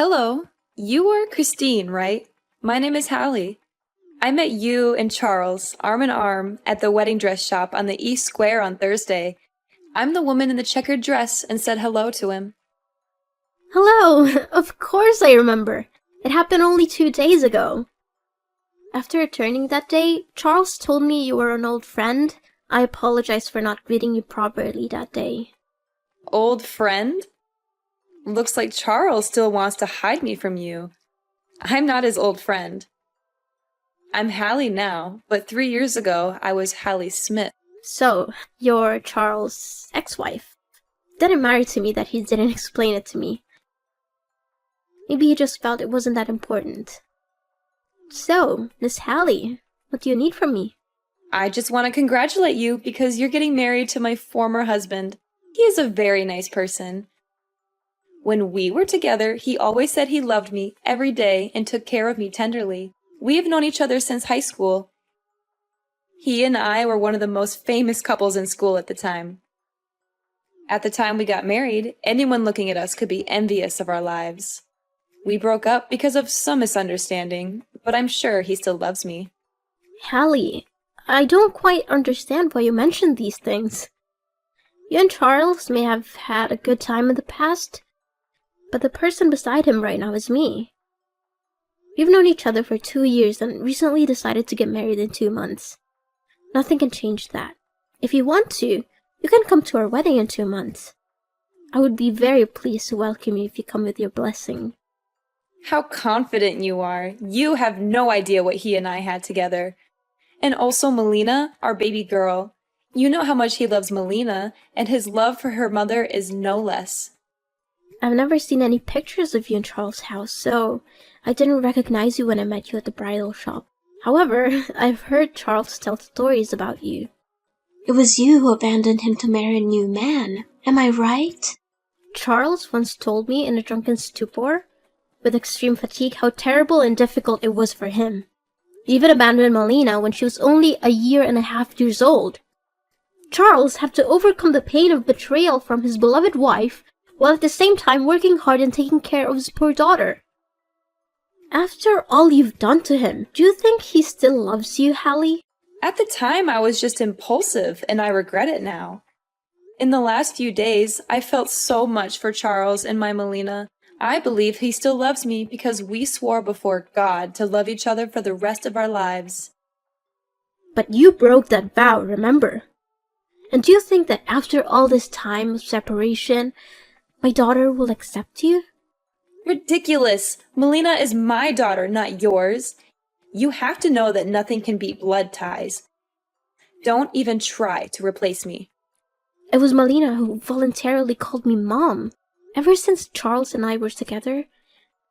Hello, you are Christine, right? My name is Hallie. I met you and Charles, arm in arm, at the wedding dress shop on the East Square on Thursday. I'm the woman in the checkered dress and said hello to him. Hello! Of course I remember. It happened only 2 days ago. After returning that day, Charles told me you were an old friend. I apologize for not greeting you properly that day. Old friend? Looks like Charles still wants to hide me from you. I'm not his old friend. I'm Hallie now, but 3 years ago I was Hallie Smith. So, you're Charles' ex-wife. Didn't matter to me that he didn't explain it to me. Maybe he just felt it wasn't that important. So, Miss Hallie, what do you need from me? I just want to congratulate you because you're getting married to my former husband. He is a very nice person. When we were together, he always said he loved me every day and took care of me tenderly. We have known each other since high school. He and I were one of the most famous couples in school at the time. At the time we got married, anyone looking at us could be envious of our lives. We broke up because of some misunderstanding, but I'm sure he still loves me. Hallie, I don't quite understand why you mentioned these things. You and Charles may have had a good time in the past, but the person beside him right now is me. We've known each other for 2 years and recently decided to get married in 2 months. Nothing can change that. If you want to, you can come to our wedding in 2 months. I would be very pleased to welcome you if you come with your blessing. How confident you are. You have no idea what he and I had together. And also Melina, our baby girl. You know how much he loves Melina, and his love for her mother is no less. I've never seen any pictures of you in Charles' house, so I didn't recognize you when I met you at the bridal shop. However, I've heard Charles tell stories about you. It was you who abandoned him to marry a new man. Am I right? Charles once told me in a drunken stupor, with extreme fatigue, how terrible and difficult it was for him. He even abandoned Melina when she was only 1.5 years old. Charles had to overcome the pain of betrayal from his beloved wife, while at the same time working hard and taking care of his poor daughter. After all you've done to him, do you think he still loves you, Hallie? At the time, I was just impulsive, and I regret it now. In the last few days, I felt so much for Charles and my Melina. I believe he still loves me because we swore before God to love each other for the rest of our lives. But you broke that vow, remember? And do you think that after all this time of separation, my daughter will accept you? Ridiculous! Melina is my daughter, not yours. You have to know that nothing can beat blood ties. Don't even try to replace me. It was Melina who voluntarily called me Mom. Ever since Charles and I were together,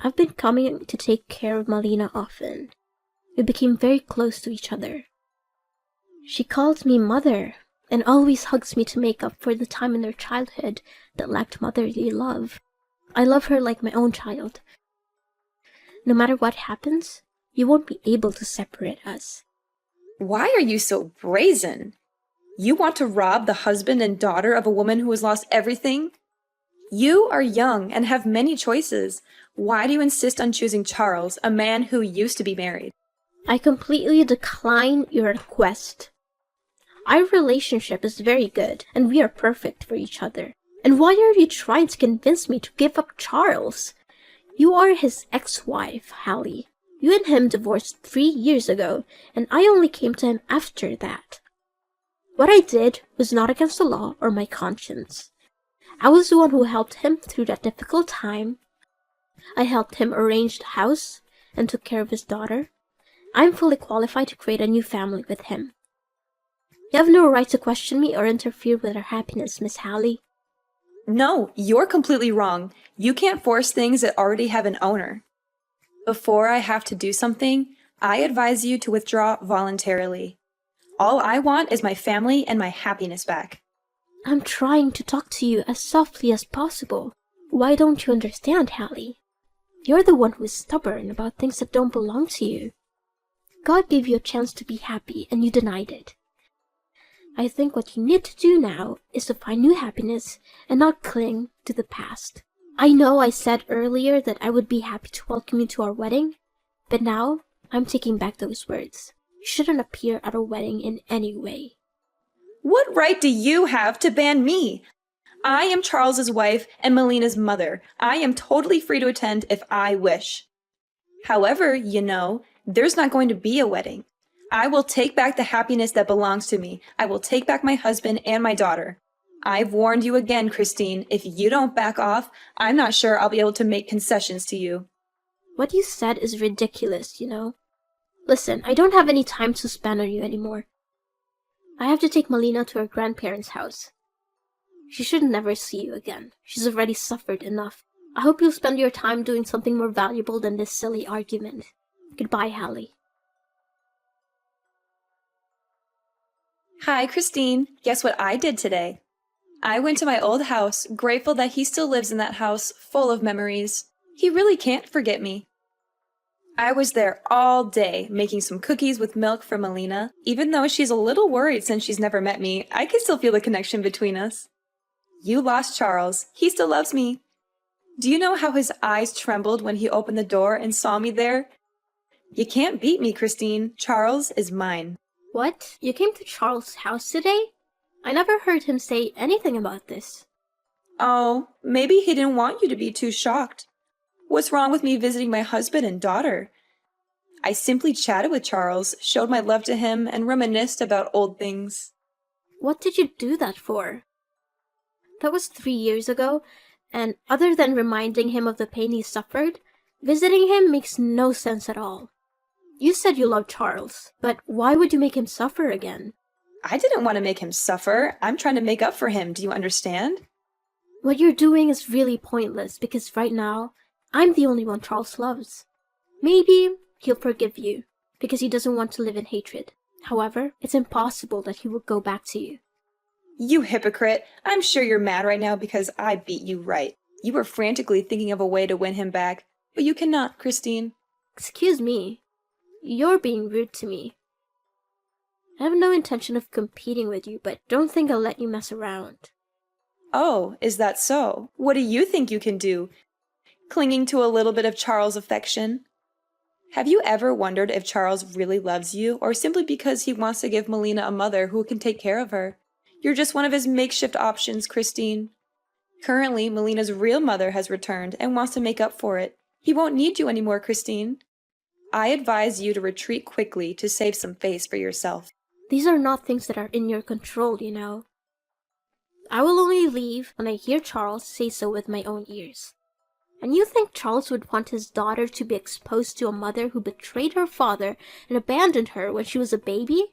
I've been coming to take care of Melina often. We became very close to each other. She calls me Mother, and always hugs me to make up for the time in their childhood that lacked motherly love. I love her like my own child. No matter what happens, you won't be able to separate us. Why are you so brazen? You want to rob the husband and daughter of a woman who has lost everything? You are young and have many choices. Why do you insist on choosing Charles, a man who used to be married? I completely decline your request. Our relationship is very good, and we are perfect for each other. And why are you trying to convince me to give up Charles? You are his ex-wife, Hallie. You and him divorced 3 years ago, and I only came to him after that. What I did was not against the law or my conscience. I was the one who helped him through that difficult time. I helped him arrange the house and took care of his daughter. I'm fully qualified to create a new family with him. You have no right to question me or interfere with our happiness, Miss Hallie. No, you're completely wrong. You can't force things that already have an owner. Before I have to do something, I advise you to withdraw voluntarily. All I want is my family and my happiness back. I'm trying to talk to you as softly as possible. Why don't you understand, Hallie? You're the one who is stubborn about things that don't belong to you. God gave you a chance to be happy, and you denied it. I think what you need to do now is to find new happiness and not cling to the past. I know I said earlier that I would be happy to welcome you to our wedding, but now I'm taking back those words. You shouldn't appear at a wedding in any way. What right do you have to ban me? I am Charles's wife and Melina's mother. I am totally free to attend if I wish. However, there's not going to be a wedding. I will take back the happiness that belongs to me. I will take back my husband and my daughter. I've warned you again, Christine. If you don't back off, I'm not sure I'll be able to make concessions to you. What you said is ridiculous, you know. Listen, I don't have any time to spend on you anymore. I have to take Melina to her grandparents' house. She should never see you again. She's already suffered enough. I hope you'll spend your time doing something more valuable than this silly argument. Goodbye, Hallie. Hi, Christine. Guess what I did today? I went to my old house, grateful that he still lives in that house, full of memories. He really can't forget me. I was there all day, making some cookies with milk for Melina. Even though she's a little worried since she's never met me, I can still feel the connection between us. You lost Charles. He still loves me. Do you know how his eyes trembled when he opened the door and saw me there? You can't beat me, Christine. Charles is mine. What? You came to Charles' house today? I never heard him say anything about this. Oh, maybe he didn't want you to be too shocked. What's wrong with me visiting my husband and daughter? I simply chatted with Charles, showed my love to him, and reminisced about old things. What did you do that for? That was 3 years ago, and other than reminding him of the pain he suffered, visiting him makes no sense at all. You said you loved Charles, but why would you make him suffer again? I didn't want to make him suffer. I'm trying to make up for him. Do you understand? What you're doing is really pointless because right now, I'm the only one Charles loves. Maybe he'll forgive you because he doesn't want to live in hatred. However, it's impossible that he will go back to you. You hypocrite. I'm sure you're mad right now because I beat you right. You were frantically thinking of a way to win him back, but you cannot, Christine. Excuse me. You're being rude to me. I have no intention of competing with you, but don't think I'll let you mess around. Oh, is that so? What do you think you can do? Clinging to a little bit of Charles' affection? Have you ever wondered if Charles really loves you, or simply because he wants to give Melina a mother who can take care of her? You're just one of his makeshift options, Christine. Currently, Melina's real mother has returned and wants to make up for it. He won't need you anymore, Christine. I advise you to retreat quickly to save some face for yourself. These are not things that are in your control, you know. I will only leave when I hear Charles say so with my own ears. And you think Charles would want his daughter to be exposed to a mother who betrayed her father and abandoned her when she was a baby?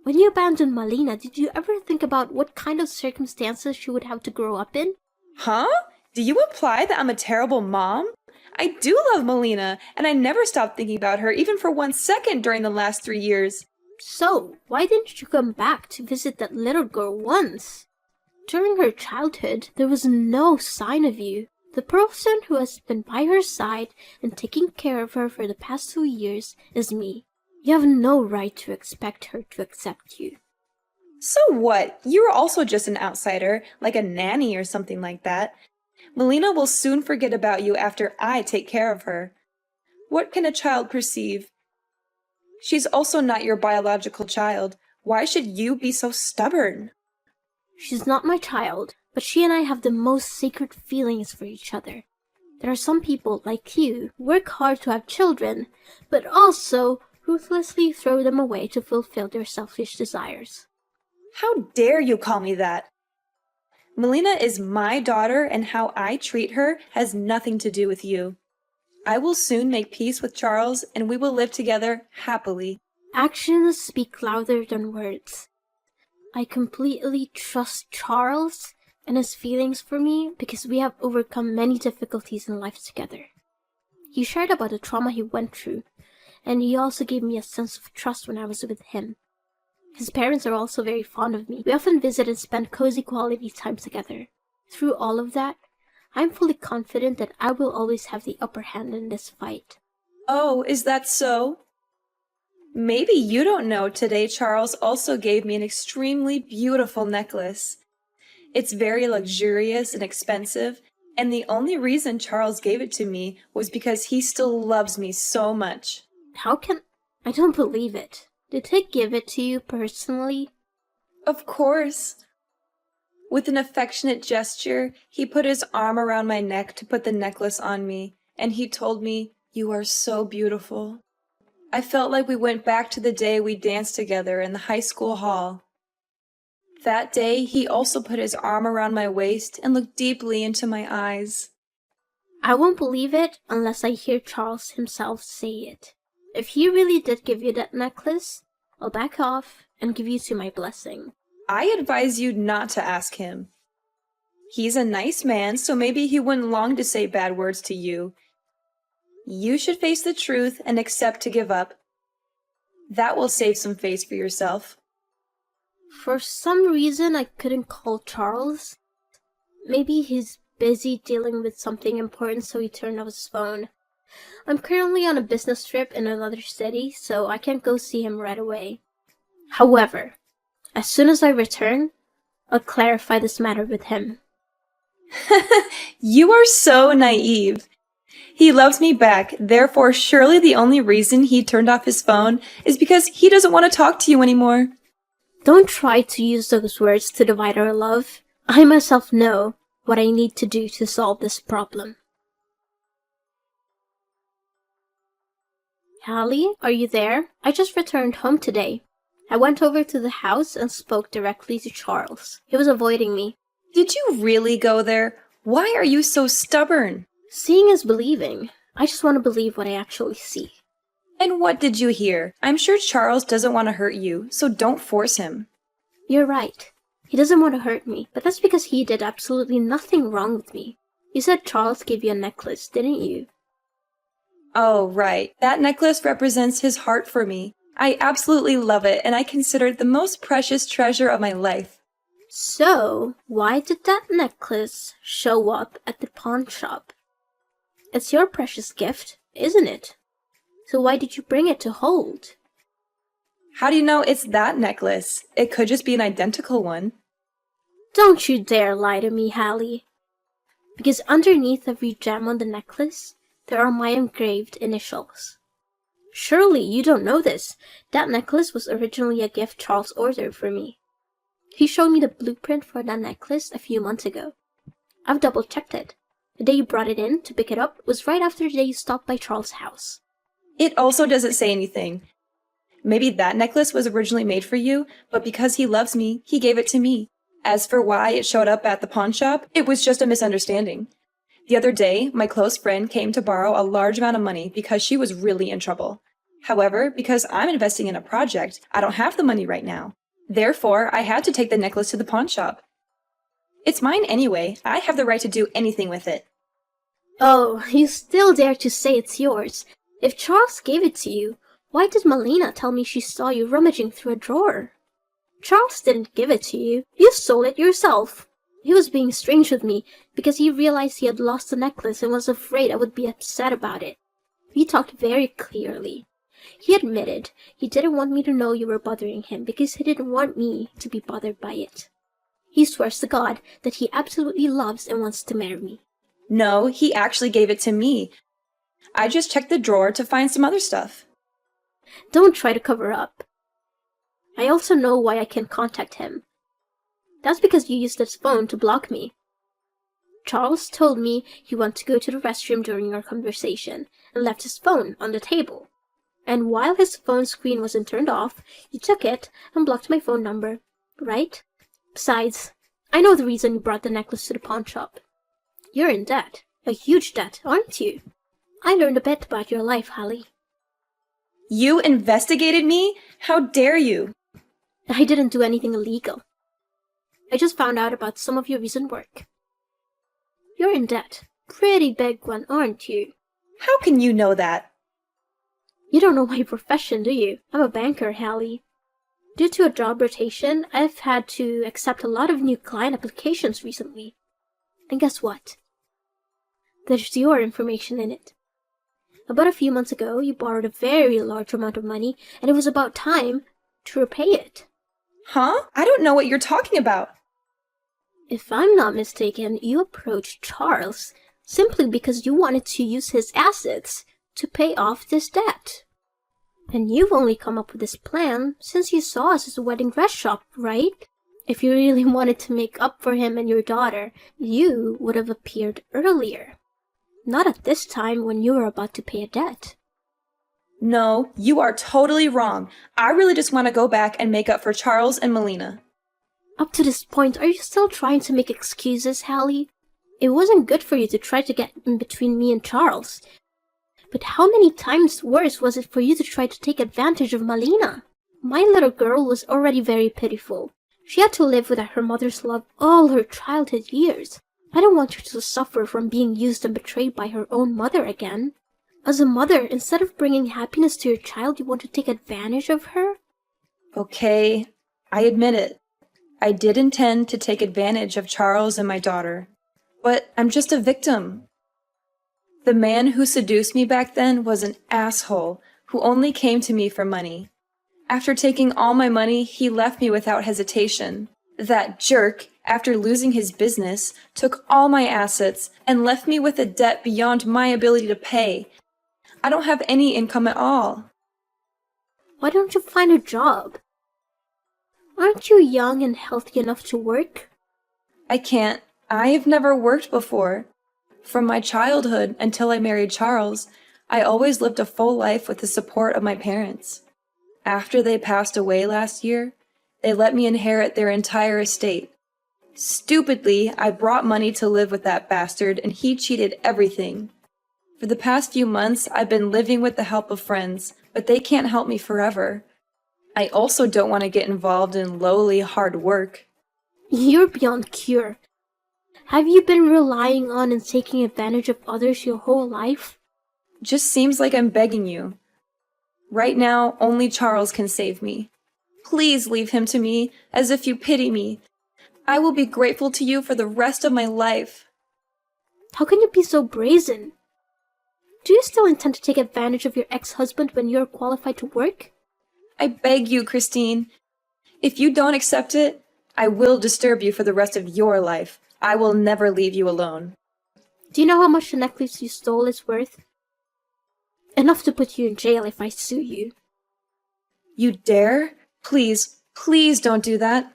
When you abandoned Melina, did you ever think about what kind of circumstances she would have to grow up in? Huh? Do you imply that I'm a terrible mom? I do love Melina, and I never stopped thinking about her even for 1 second during the last 3 years. So, why didn't you come back to visit that little girl once? During her childhood, there was no sign of you. The person who has been by her side and taking care of her for the past 2 years is me. You have no right to expect her to accept you. So what? You're also just an outsider, like a nanny or something like that. Melina will soon forget about you after I take care of her. What can a child perceive? She's also not your biological child. Why should you be so stubborn? She's not my child, but she and I have the most sacred feelings for each other. There are some people like you who work hard to have children, but also ruthlessly throw them away to fulfill their selfish desires. How dare you call me that? Melina is my daughter, and how I treat her has nothing to do with you. I will soon make peace with Charles, and we will live together happily. Actions speak louder than words. I completely trust Charles and his feelings for me because we have overcome many difficulties in life together. He shared about the trauma he went through, and he also gave me a sense of trust when I was with him. His parents are also very fond of me. We often visit and spend cozy quality time together. Through all of that, I'm fully confident that I will always have the upper hand in this fight. Oh, is that so? Maybe you don't know today Charles also gave me an extremely beautiful necklace. It's very luxurious and expensive, And the only reason Charles gave it to me was because he still loves me so much. I don't believe it. Did he give it to you personally? Of course. With an affectionate gesture, he put his arm around my neck to put the necklace on me, and he told me, "You are so beautiful." I felt like we went back to the day we danced together in the high school hall. That day, he also put his arm around my waist and looked deeply into my eyes. I won't believe it unless I hear Charles himself say it. If he really did give you that necklace, I'll back off and give you to my blessing. I advise you not to ask him. He's a nice man, so maybe he wouldn't long to say bad words to you. You should face the truth and accept to give up. That will save some face for yourself. For some reason, I couldn't call Charles. Maybe he's busy dealing with something important, so he turned off his phone. I'm currently on a business trip in another city, so I can't go see him right away. However, as soon as I return, I'll clarify this matter with him. You are so naive. He loves me back, therefore surely the only reason he turned off his phone is because he doesn't want to talk to you anymore. Don't try to use those words to divide our love. I myself know what I need to do to solve this problem. Hallie, are you there? I just returned home today. I went over to the house and spoke directly to Charles. He was avoiding me. Did you really go there? Why are you so stubborn? Seeing is believing. I just want to believe what I actually see. And what did you hear? I'm sure Charles doesn't want to hurt you, so don't force him. You're right. He doesn't want to hurt me, but that's because he did absolutely nothing wrong with me. You said Charles gave you a necklace, didn't you? Oh, right. That necklace represents his heart for me. I absolutely love it, and I consider it the most precious treasure of my life. So, why did that necklace show up at the pawn shop? It's your precious gift, isn't it? So why did you bring it to hold? How do you know it's that necklace? It could just be an identical one. Don't you dare lie to me, Hallie. Because underneath every gem on the necklace, there are my engraved initials. Surely you don't know this. That necklace was originally a gift Charles ordered for me. He showed me the blueprint for that necklace a few months ago. I've double-checked it. The day you brought it in to pick it up was right after the day you stopped by Charles' house. It also doesn't say anything. Maybe that necklace was originally made for you, but because he loves me, he gave it to me. As for why it showed up at the pawn shop, it was just a misunderstanding. The other day, my close friend came to borrow a large amount of money because she was really in trouble. However, because I'm investing in a project, I don't have the money right now. Therefore, I had to take the necklace to the pawn shop. It's mine anyway. I have the right to do anything with it. Oh, you still dare to say it's yours. If Charles gave it to you, why did Melina tell me she saw you rummaging through a drawer? Charles didn't give it to you. You stole it yourself. He was being strange with me because he realized he had lost the necklace and was afraid I would be upset about it. We talked very clearly. He admitted he didn't want me to know you were bothering him because he didn't want me to be bothered by it. He swears to God that he absolutely loves and wants to marry me. No, he actually gave it to me. I just checked the drawer to find some other stuff. Don't try to cover up. I also know why I can't contact him. That's because you used his phone to block me. Charles told me he went to go to the restroom during our conversation and left his phone on the table. And while his phone screen wasn't turned off, you took it and blocked my phone number, right? Besides, I know the reason you brought the necklace to the pawn shop. You're in debt. A huge debt, aren't you? I learned a bit about your life, Hallie. You investigated me? How dare you? I didn't do anything illegal. I just found out about some of your recent work. You're in debt. Pretty big one, aren't you? How can you know that? You don't know my profession, do you? I'm a banker, Hallie. Due to a job rotation, I've had to accept a lot of new client applications recently. And guess what? There's your information in it. About a few months ago, you borrowed a very large amount of money, and it was about time to repay it. Huh? I don't know what you're talking about. If I'm not mistaken, you approached Charles simply because you wanted to use his assets to pay off this debt. And you've only come up with this plan since you saw us at the wedding dress shop, right? If you really wanted to make up for him and your daughter, you would have appeared earlier. Not at this time when you were about to pay a debt. No, you are totally wrong. I really just want to go back and make up for Charles and Melina. Up to this point, are you still trying to make excuses, Hallie? It wasn't good for you to try to get in between me and Charles. But how many times worse was it for you to try to take advantage of Melina? My little girl was already very pitiful. She had to live without her mother's love all her childhood years. I don't want her to suffer from being used and betrayed by her own mother again. As a mother, instead of bringing happiness to your child, you want to take advantage of her? Okay, I admit it. I did intend to take advantage of Charles and my daughter. But I'm just a victim. The man who seduced me back then was an asshole who only came to me for money. After taking all my money, he left me without hesitation. That jerk, after losing his business, took all my assets and left me with a debt beyond my ability to pay. I don't have any income at all. Why don't you find a job? Aren't you young and healthy enough to work? I can't. I have never worked before. From my childhood until I married Charles, I always lived a full life with the support of my parents. After they passed away last year, they let me inherit their entire estate. Stupidly, I brought money to live with that bastard, and he cheated everything. For the past few months, I've been living with the help of friends, but they can't help me forever. I also don't want to get involved in lowly, hard work. You're beyond cure. Have you been relying on and taking advantage of others your whole life? Just seems like I'm begging you. Right now, only Charles can save me. Please leave him to me, as if you pity me. I will be grateful to you for the rest of my life. How can you be so brazen? Do you still intend to take advantage of your ex-husband when you're qualified to work? I beg you, Christine. If you don't accept it, I will disturb you for the rest of your life. I will never leave you alone. Do you know how much the necklace you stole is worth? Enough to put you in jail if I sue you. You dare? Please, please don't do that.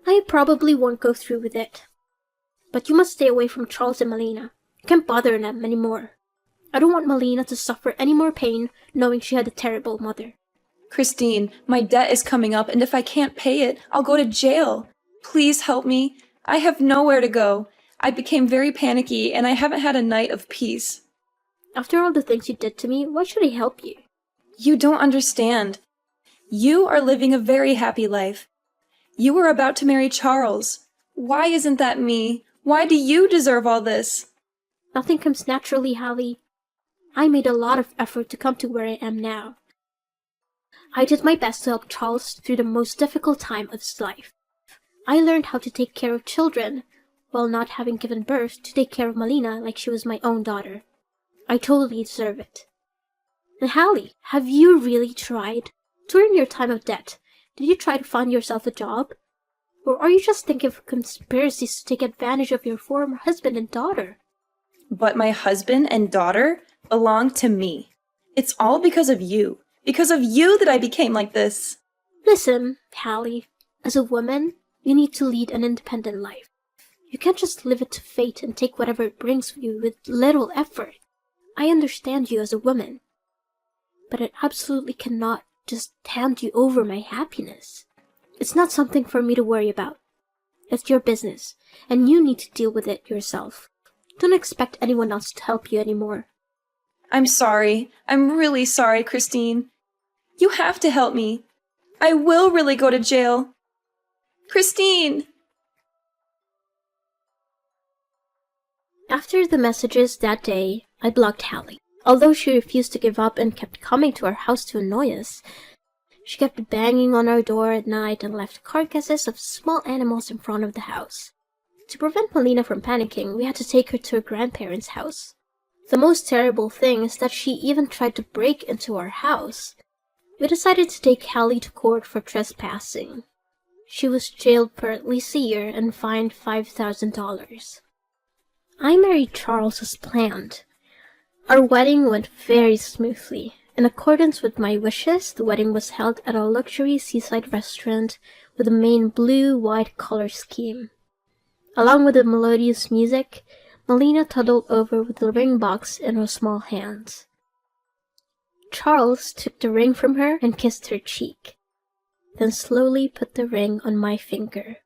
I probably won't go through with it. But you must stay away from Charles and Melina. You can't bother them anymore. I don't want Melina to suffer any more pain knowing she had a terrible mother. Christine, my debt is coming up, and if I can't pay it, I'll go to jail. Please help me. I have nowhere to go. I became very panicky, and I haven't had a night of peace. After all the things you did to me, why should I help you? You don't understand. You are living a very happy life. You were about to marry Charles. Why isn't that me? Why do you deserve all this? Nothing comes naturally, Hallie. I made a lot of effort to come to where I am now. I did my best to help Charles through the most difficult time of his life. I learned how to take care of children, while not having given birth to take care of Melina like she was my own daughter. I totally deserve it. And Hallie, have you really tried? During your time of debt, did you try to find yourself a job? Or are you just thinking of conspiracies to take advantage of your former husband and daughter? But my husband and daughter belong to me. It's all because of you. Because of you that I became like this. Listen, Hallie, as a woman, you need to lead an independent life. You can't just leave it to fate and take whatever it brings you with little effort. I understand you as a woman, but it absolutely cannot just hand you over my happiness. It's not something for me to worry about. It's your business, and you need to deal with it yourself. Don't expect anyone else to help you anymore. I'm sorry. I'm really sorry, Christine. You have to help me. I will really go to jail. Christine! After the messages that day, I blocked Hallie. Although she refused to give up and kept coming to our house to annoy us, she kept banging on our door at night and left carcasses of small animals in front of the house. To prevent Melina from panicking, we had to take her to her grandparents' house. The most terrible thing is that she even tried to break into our house. We decided to take Hallie to court for trespassing. She was jailed for at least a year and fined $5,000. I married Charles as planned. Our wedding went very smoothly. In accordance with my wishes, the wedding was held at a luxury seaside restaurant with a main blue-white color scheme. Along with the melodious music, Melina toddled over with the ring box in her small hands. Charles took the ring from her and kissed her cheek, then slowly put the ring on my finger.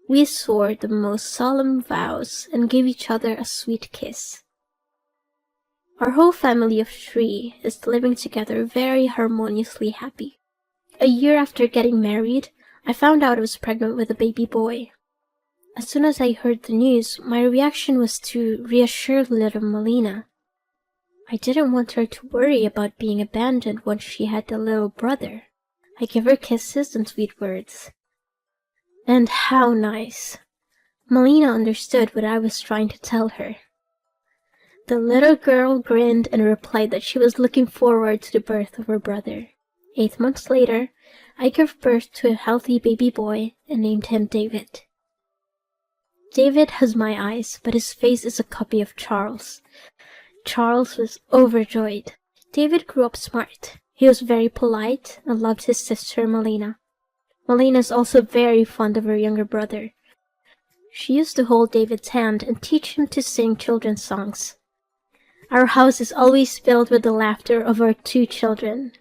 We swore the most solemn vows and gave each other a sweet kiss. Our whole family of 3 is living together very harmoniously happy. A year after getting married, I found out I was pregnant with a baby boy. As soon as I heard the news, my reaction was to reassure little Melina. I didn't want her to worry about being abandoned once she had a little brother. I gave her kisses and sweet words. And how nice! Melina understood what I was trying to tell her. The little girl grinned and replied that she was looking forward to the birth of her brother. 8 months later, I gave birth to a healthy baby boy and named him David. David has my eyes, but his face is a copy of Charles. Charles was overjoyed. David grew up smart. He was very polite and loved his sister Melina. Melina is also very fond of her younger brother. She used to hold David's hand and teach him to sing children's songs. Our house is always filled with the laughter of our 2 children.